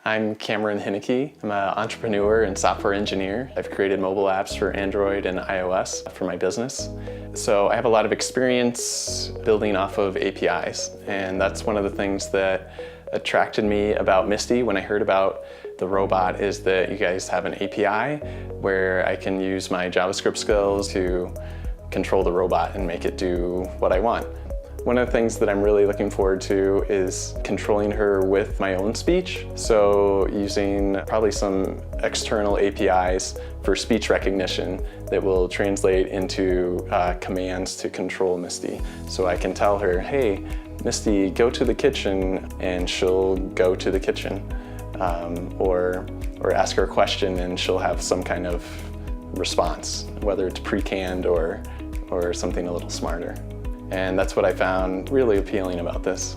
I'm Cameron Hinnicky. I'm an entrepreneur and software engineer. I've created mobile apps for Android and iOS for my business. So I have a lot of experience building off of APIs, and that's one of the things that attracted me about Misty when I heard about the robot, is that you guys have an API where I can use my JavaScript skills to control the robot and make it do what I want. One of the things that I'm really looking forward to is controlling her with my own speech. So using probably some external APIs for speech recognition that will translate into commands to control Misty. So I can tell her, hey, Misty, go to the kitchen, and she'll go to the kitchen. Or ask her a question and she'll have some kind of response, whether it's pre-canned or something a little smarter. And that's what I found really appealing about this.